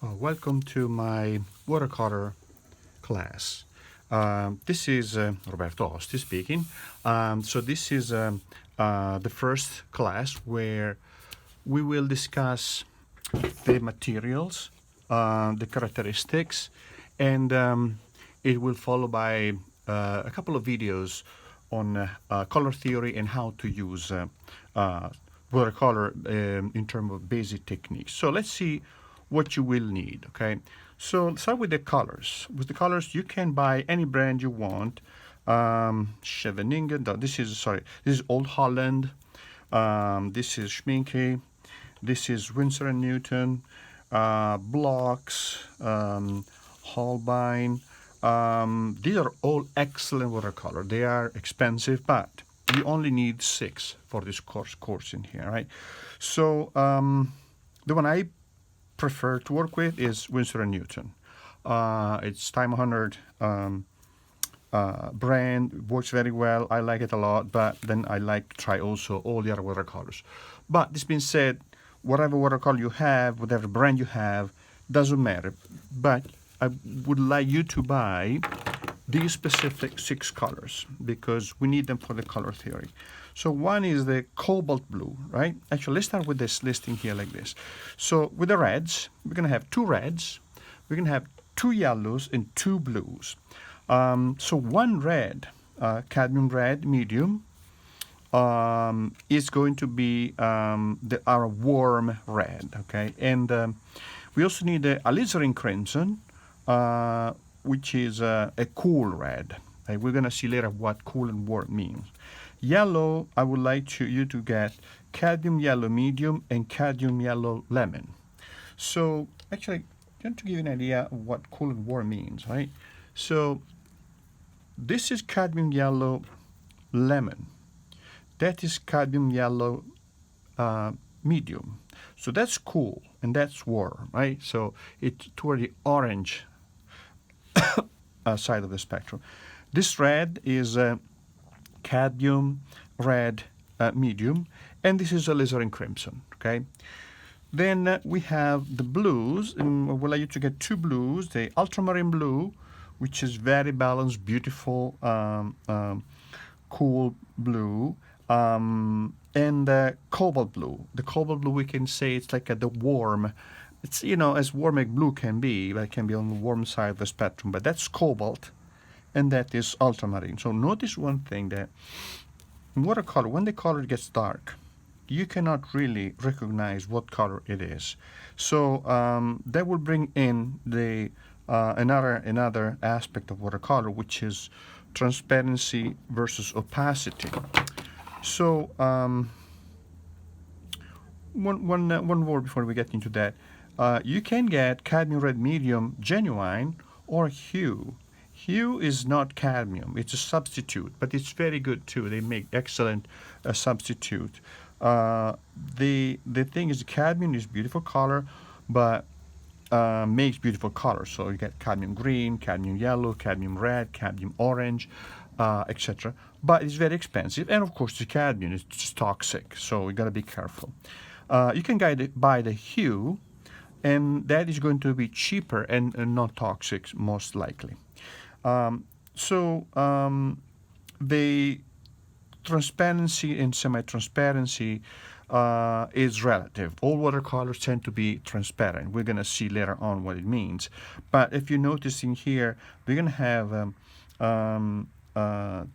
Welcome to my watercolor class. This is Roberto Osti speaking. So this is the first class where we will discuss the materials, the characteristics, and it will follow by a couple of videos on color theory and how to use watercolor in terms of basic techniques. So let's see what you will need, okay? So start with the colors. With the colors, you can buy any brand you want. Scheveningen, this is Old Holland. This is Schminke. This is Windsor Newton. Blocks, Holbein. These are all excellent watercolor. They are expensive, but you only need 6 for this course in here, right? So the one I prefer to work with is Windsor Newton. It's time-honored brand, works very well. I like it a lot, but then I like to try also all the other watercolors. But this being said, whatever watercolor you have, whatever brand you have, doesn't matter. But I would like you to buy these specific 6 colors because we need them for the color theory. So one is the cobalt blue, right? Actually, let's start with this listing here like this. So with the reds, we're going to have 2 reds, we're going to have 2 yellows, and 2 blues. So one red, cadmium red, medium, is going to be our warm red, okay? And we also need a alizarin crimson, which is a cool red. Okay? We're going to see later what cool and warm means. Yellow, I would like you to get cadmium yellow medium and cadmium yellow lemon. So actually, just to give you an idea of what cool and warm means, right? So this is cadmium yellow lemon. That is cadmium yellow medium. So that's cool and that's warm, right? So it's toward the orange side of the spectrum. This red is cadmium red medium, and this is alizarin crimson, okay? Then we have the blues, and I would like you to get 2 blues, the ultramarine blue, which is very balanced, beautiful, cool blue, and cobalt blue. The cobalt blue, we can say it's like the warm, it's, you know, as warm as blue can be, but it can be on the warm side of the spectrum, but that's cobalt, and that is ultramarine. So notice one thing, that in watercolor, when the color gets dark, you cannot really recognize what color it is. So that will bring in the another aspect of watercolor, which is transparency versus opacity. So one word before we get into that. You can get cadmium red medium genuine or hue. Hue is not cadmium, it's a substitute, but it's very good too. They make excellent substitute. The thing is, cadmium is beautiful color, but makes beautiful color. So you get cadmium green, cadmium yellow, cadmium red, cadmium orange, etc. But it's very expensive, and of course the cadmium is just toxic, so you gotta be careful. You can buy the hue, and that is going to be cheaper and not toxic, most likely. The transparency and semi-transparency is relative. All watercolors tend to be transparent. We're going to see later on what it means. But if you notice in here, we're going to have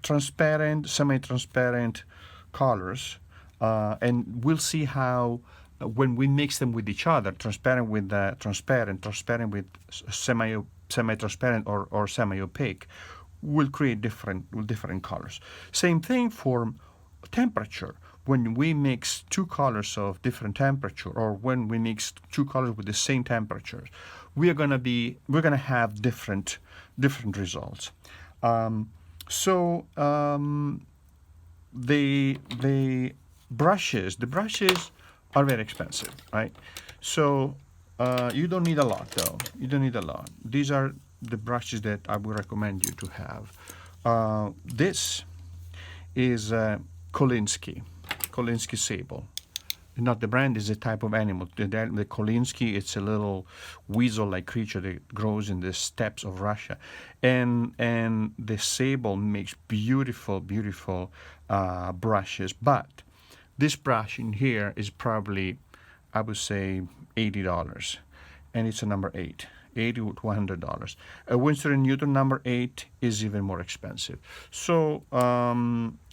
transparent, semi-transparent colors, and we'll see how when we mix them with each other, transparent with transparent with semi-transparent or semi-opaque, will create different colors. Same thing for temperature. When we mix 2 colors of different temperature, or when we mix 2 colors with the same temperature, we're gonna have different results. The brushes are very expensive, right? So you don't need a lot, though. You don't need a lot. These are the brushes that I would recommend you to have. This is Kolinsky Sable. not the brand, is a type of animal. The Kolinsky, it's a little weasel-like creature that grows in the steppes of Russia, and the Sable makes beautiful, beautiful brushes. But this brush in here is probably, I would say, $80, and it's a number 8. $80 to $100. A Windsor Newton number 8 is even more expensive. So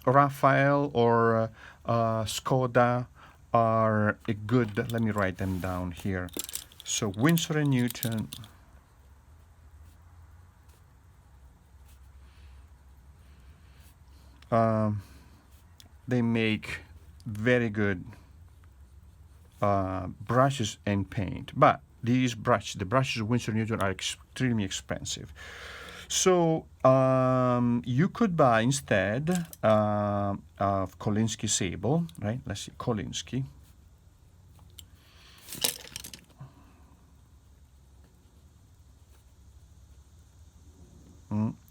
Raphael or Skoda are a good. Let me write them down here. So Windsor Newton. They make very good brushes and paint, but the brushes of Windsor Newton are extremely expensive. So you could buy instead of Kolinsky Sable, right? Let's see, Kolinsky.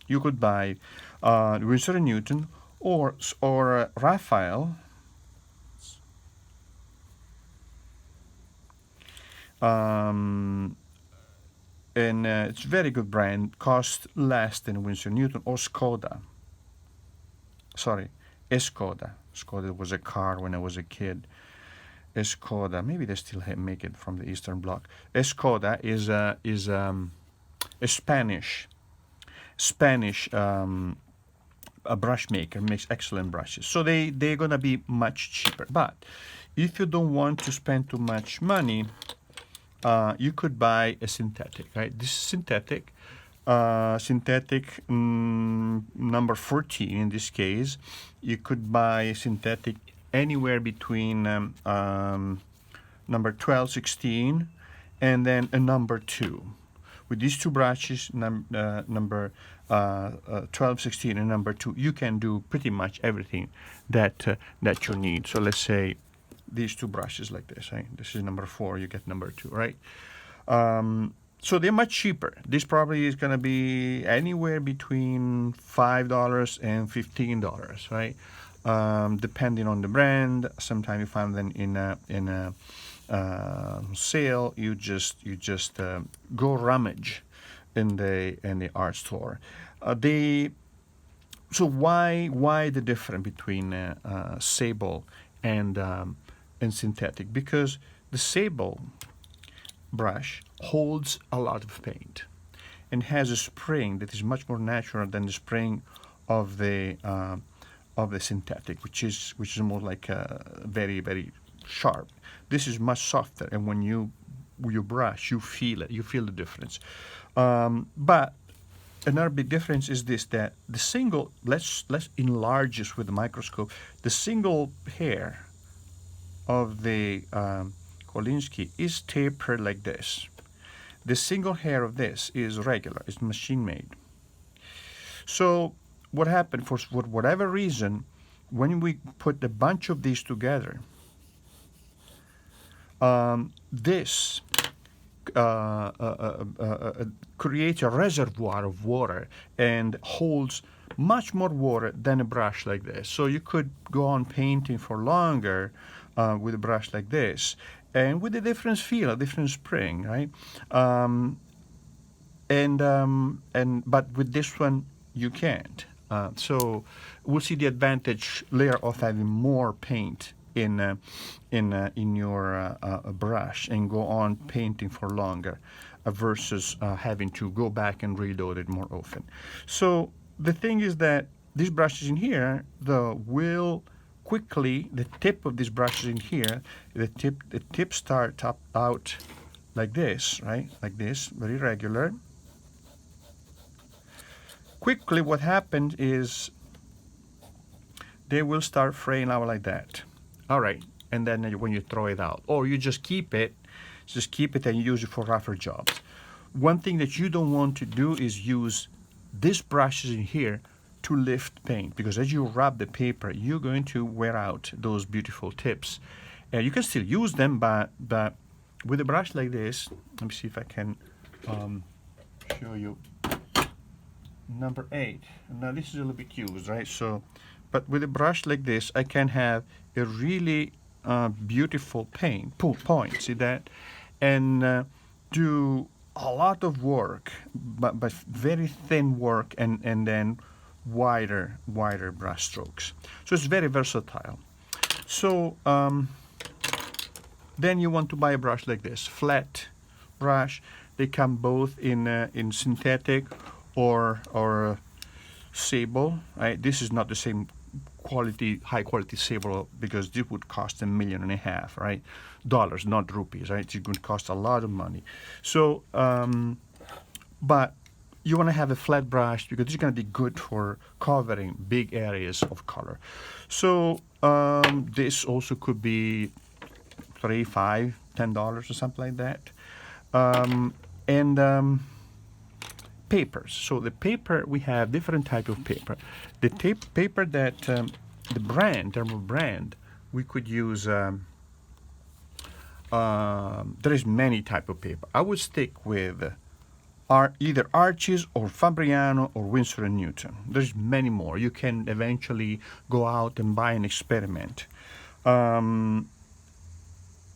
You could buy Windsor Newton or Raphael. And it's a very good brand, costs less than Windsor Newton or Skoda. Sorry, Skoda. Skoda was a car when I was a kid. Skoda, maybe they still make it from the Eastern Bloc. Skoda is a Spanish a brush maker, makes excellent brushes. So they're gonna be much cheaper. But if you don't want to spend too much money, you could buy a synthetic, right? This is synthetic, number 14 in this case. You could buy a synthetic anywhere between number 12, 16, and then a number 2. With these two brushes, number 12, 16, and number 2, you can do pretty much everything that you need. So let's say these two brushes like this, right? This is number 4, you get number 2, right? So they're much cheaper. This probably is going to be anywhere between $5 and $15, right? Depending on the brand. Sometimes you find them in a sale. You just go rummage in the art store. So why the difference between Sable and synthetic? Because the Sable brush holds a lot of paint and has a spring that is much more natural than the spring of the synthetic, which is more like very, very sharp. This is much softer, and when you brush, you feel it. You feel the difference. But another big difference is this: that the single, let's enlarge this with the microscope. The single hair of the Kolinsky is tapered like this. The single hair of this is regular, it's machine made. So what happened, for whatever reason, when we put a bunch of these together, this creates a reservoir of water and holds much more water than a brush like this. So you could go on painting for longer with a brush like this, and with a different feel, a different spring, right? But with this one you can't. So we'll see the advantage later of having more paint in your brush and go on painting for longer versus having to go back and reload it more often. So the thing is that these brushes in here, will quickly, the tip of these brushes in here, the tip start out like this, right? Like this, very regular. Quickly, what happened is they will start fraying out like that. All right, and then when you throw it out, or you just keep it and use it for rougher jobs. One thing that you don't want to do is use these brushes in here to lift paint, because as you rub the paper, you're going to wear out those beautiful tips. You can still use them, but with a brush like this, let me see if I can show you. Number 8. Now this is a little bit used, right? So, but with a brush like this, I can have a really beautiful point, see that? And do a lot of work, but very thin work, and then wider brush strokes. So it's very versatile. So then you want to buy a brush like this, flat brush. They come both in synthetic or sable. Right? This is not the same quality, high quality sable, because this would cost $1.5 million, right? Dollars, not rupees, right? It would cost a lot of money. So, but you want to have a flat brush because it's going to be good for covering big areas of color. So this also could be $3, $5, $10 or something like that. And papers. So the paper, we have different type of paper. The paper that the brand, thermal brand, we could use. There is many type of paper. I would stick with either Archie's or Fabriano or Windsor Newton. There's many more. You can eventually go out and buy and experiment.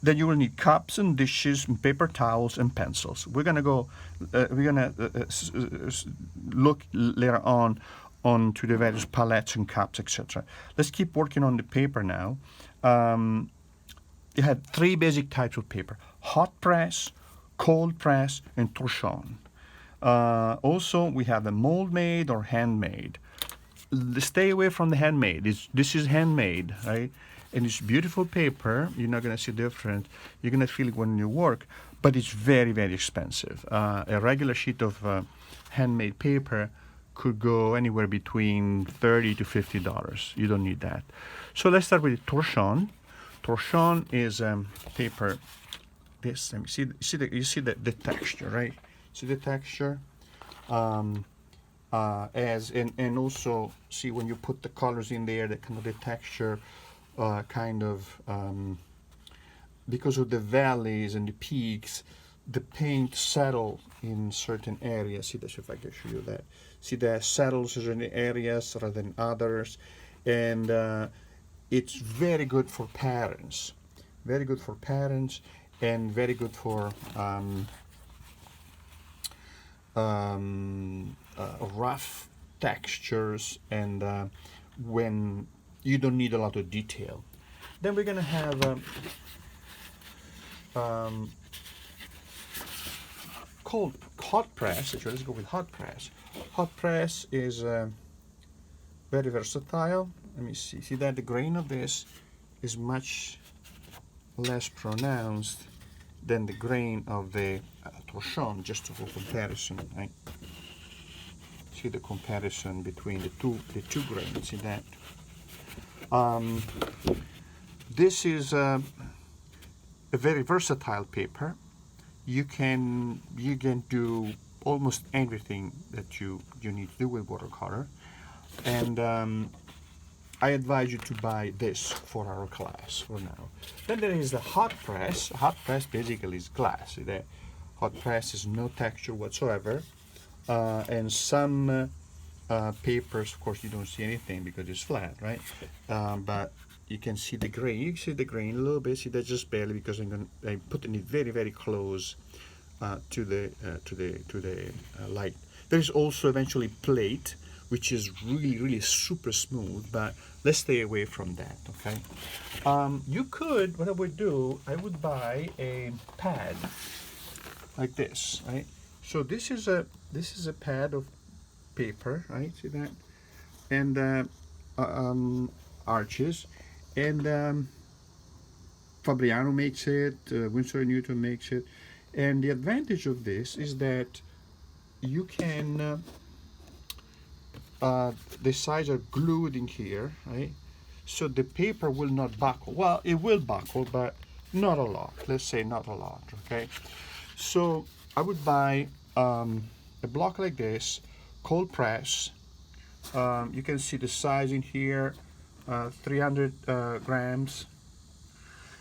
Then you will need cups and dishes and paper towels and pencils. We're gonna go. Look later on to the various palettes and cups, etc. Let's keep working on the paper now. You have 3 basic types of paper: hot press, cold press, and torchon. Also, we have the mold made or handmade. Stay away from the handmade. This is handmade, right? And it's beautiful paper. You're not going to see different. You're going to feel it when you work, but it's very, very expensive. A regular sheet of handmade paper could go anywhere between $30 to $50. You don't need that. So let's start with torchon. Torchon is paper. This, let me see. You see the texture, right? See the texture. And also see when you put the colors in there, the kind of the texture. Because of the valleys and the peaks, the paint settle in certain areas. See this, if I can show you that. See that settles in certain areas rather than others, and it's very good for parents. Very good for parents, and very good for rough textures, and when you don't need a lot of detail. Then we're gonna have hot press. Actually, let's go with hot press. Hot press is very versatile. Let me see. See that the grain of this is much less pronounced than the grain of the torchon, just for comparison. Right? See the comparison between the two grains. See that. This is a very versatile paper. You can do almost everything that you need to do with watercolor, and I advise you to buy this for our class for now. Then there is the hot press. Hot press basically is glass. The hot press is no texture whatsoever, and some papers, of course, you don't see anything because it's flat, right? But you can see the grain. You can see the grain a little bit. See that just barely, because I'm putting it very, very close to the light. There is also eventually plate, which is really, really super smooth, but let's stay away from that. Okay. You could. What I would do, I would buy a pad like this, right? So this is a pad of paper, right? See that? And arches, and Fabriano makes it, Windsor Newton makes it, and the advantage of this is that you can the sides are glued in here, right? So the paper will not buckle. Well, it will buckle, but not a lot. Let's say not a lot. Okay. So I would buy a block like this, cold press. You can see the size in here, 300 grams,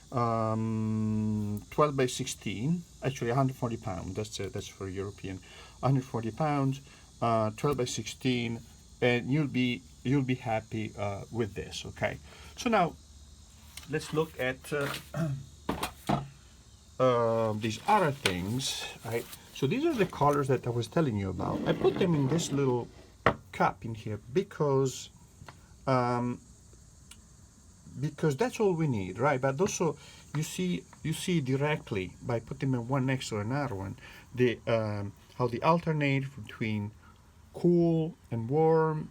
12 by 16, actually 140 pounds. That's for European. 140 pounds, 12 by 16, and you'll be happy with this. Okay. So now let's look at these other things, right? So these are the colors that I was telling you about. I put them in this little cup in here because that's all we need, right? But also you see directly by putting them one next to another one the how they alternate between cool and warm,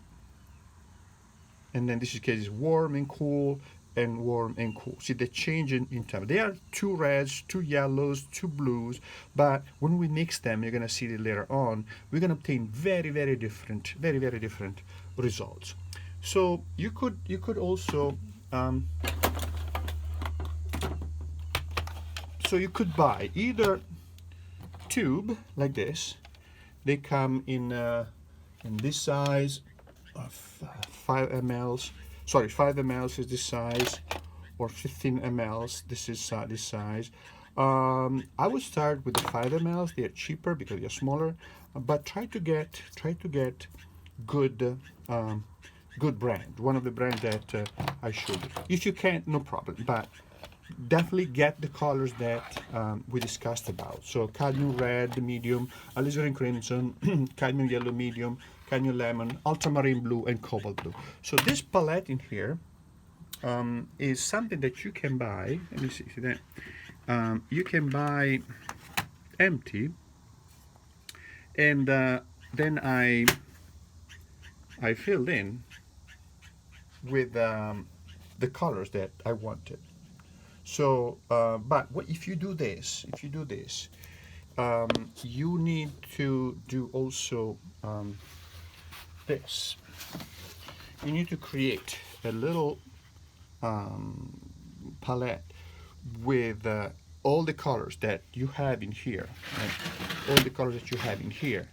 and then this case is warm and cool and warm and cool. See the change in time. They are two reds, two yellows, two blues, but when we mix them, you're gonna see it later on, we're gonna obtain very different results. So you could also so you could buy either tube like this. They come in this size, 5 mLs. Sorry, 5 mLs is this size, or 15 mLs. This is this size. I would start with the 5 mLs. They are cheaper because they're smaller, but try to get good good brand. One of the brands that I showed you. If you can't, no problem. But definitely get the colors that we discussed about. So cadmium red, medium, alizarin crimson, cadmium yellow, medium, cadmium lemon, ultramarine blue, and cobalt blue. So this palette in here is something that you can buy. Let me see that. You can buy empty, and then I filled in with the colors that I wanted. So, but what if you do this? You need to do also this. You need to create a little palette with all the colors that you have in here, right? All the colors that you have in here,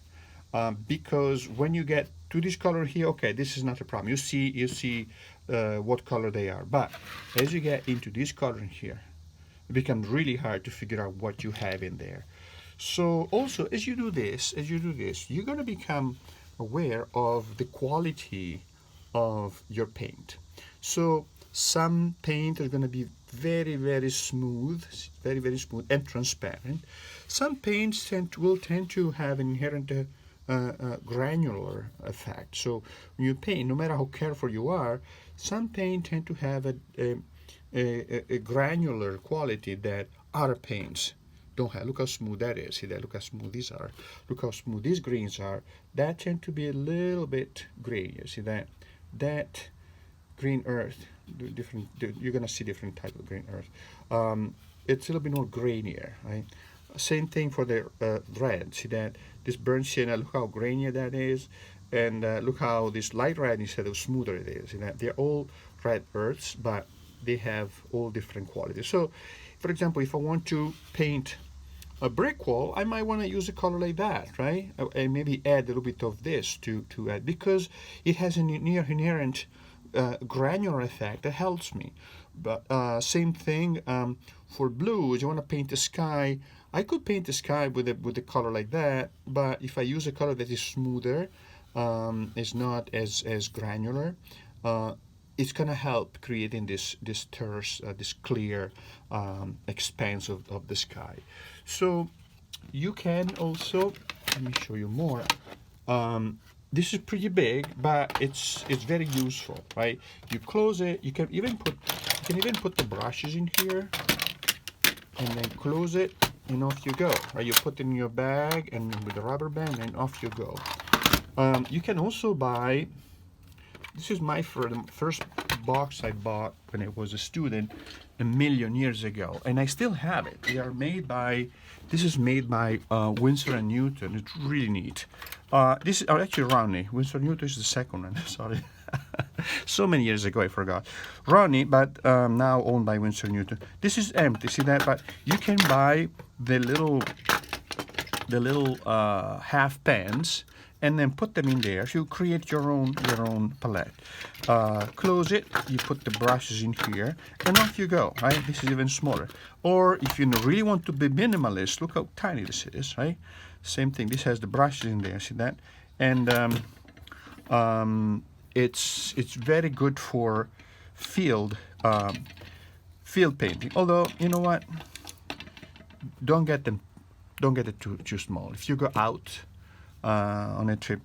because when you get to this color here, okay, this is not a problem. You see what color they are. But as you get into this color in here, it becomes really hard to figure out what you have in there. So also, as you do this, you're going to become aware of the quality of your paint. So some paint is going to be very smooth, very smooth and transparent. Some paints will tend to have an inherent granular effect. So when you paint, no matter how careful you are, some paint tend to have a granular quality that other paints don't have. Look how smooth that is. See that? Look how smooth these are. Look how smooth these greens are. That tend to be a little bit grainier. See that? That green earth, different. You're gonna see different type of green earth. It's a little bit more grainier, right? Same thing for the red. See that? This burnt sienna. Look how grainier that is, and look how this light red instead of smoother it is. See that? They're all red earths, but they have all different qualities. So, for example, if I want to paint a brick wall, I might want to use a color like that, right? And maybe add a little bit of this to add, because it has a near inherent granular effect that helps me. But same thing for blues. You want to paint the sky. I could paint the sky with a color like that, but if I use a color that is smoother, is not as granular, it's gonna help creating this terse, this clear expanse of the sky. So you can also, let me show you more. This is pretty big, but it's very useful, right? You close it. You can even put the brushes in here, and then close it, and off you go. Right? You put it in your bag, and with the rubber band, and off you go. You can also buy. This is my first box I bought when I was a student a million years ago, and I still have it. They are made by. This is made by Windsor Newton. It's really neat. This is actually Ronnie. Windsor Newton is the second one. Sorry. So many years ago I forgot. Ronnie, but now owned by Windsor Newton. This is empty. See that? But you can buy the little half pans and then put them in there. So you create your own palette. Close it. You put the brushes in here, and off you go. Right? This is even smaller. Or if you really want to be minimalist, look how tiny this is. Right? Same thing. This has the brushes in there. See that? And it's very good for field field painting. Although, you know what? Don't get it too small. If you go out on a trip,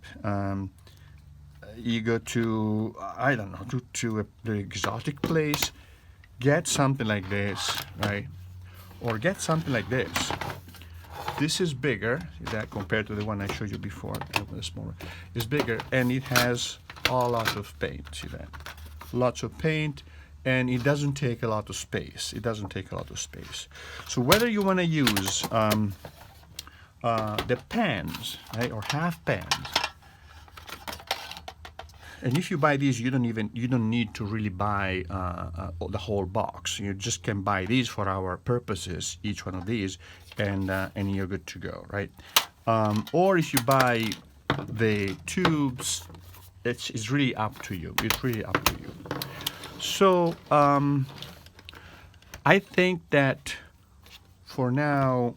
you go to, I don't know, to a very exotic place, get something like this, right? Or get something like this. This is bigger, that compared to the one I showed you before, the smaller. It's bigger, and it has a lot of paint, see that? Lots of paint, and it doesn't take a lot of space. It doesn't take a lot of space. So whether you want to use the pans, right, or half pans, and if you buy these, you don't need to really buy the whole box. You just can buy these for our purposes, each one of these, and you're good to go, right? Or if you buy the tubes, it's really up to you. It's really up to you. So I think that for now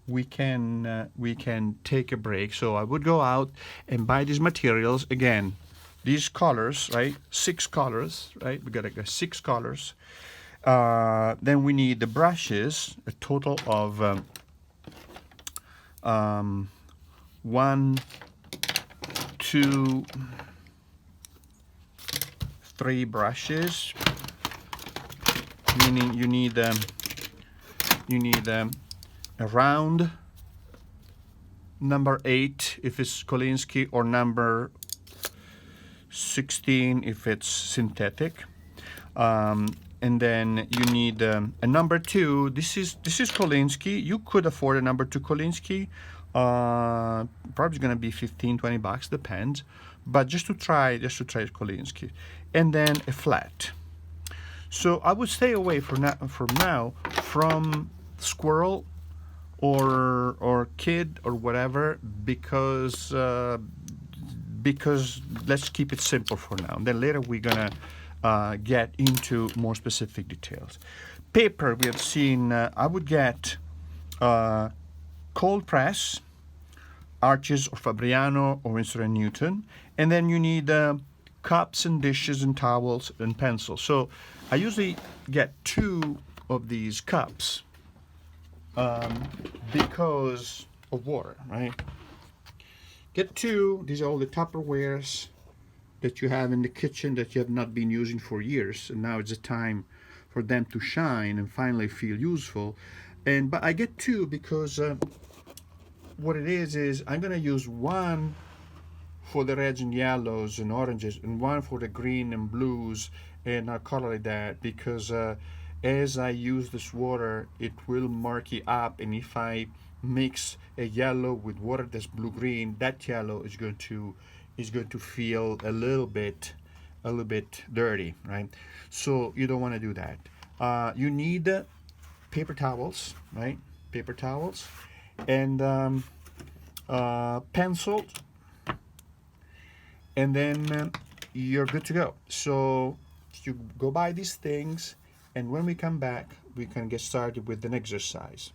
we can take a break. So I would go out and buy these materials again. These colors, right? 6 colors, right? We got 6 colors. Then we need the brushes, a total of 1, 2, 3 brushes. Meaning you need a round number 8 if it's Kolinsky, or number 16 if it's synthetic. And then you need a number 2. This is Kolinsky. You could afford a number 2 Kolinsky. Probably going to be $15-20, depends. But just to try Kolinsky. And then a flat. So I would stay away from now from squirrel or kid or whatever, because let's keep it simple for now. And then later we're gonna get into more specific details. Paper, we have seen, I would get cold press, Arches or Fabriano or Windsor Newton, and then you need cups and dishes and towels and pencils. So I usually get 2 of these cups because of water, right? Get 2. These are all the Tupperwares that you have in the kitchen that you have not been using for years, and now it's the time for them to shine and finally feel useful. But I get 2 because what it is I'm gonna use 1 for the reds and yellows and oranges, and 1 for the green and blues, and I'll color like that, because as I use this water, it will murky up, and if I mix a yellow with water that's blue-green, that yellow is going to feel a little bit dirty, right? So you don't want to do that. You need paper towels, right? Paper towels, and pencil, and then you're good to go. So you go buy these things, and when we come back, we can get started with an exercise.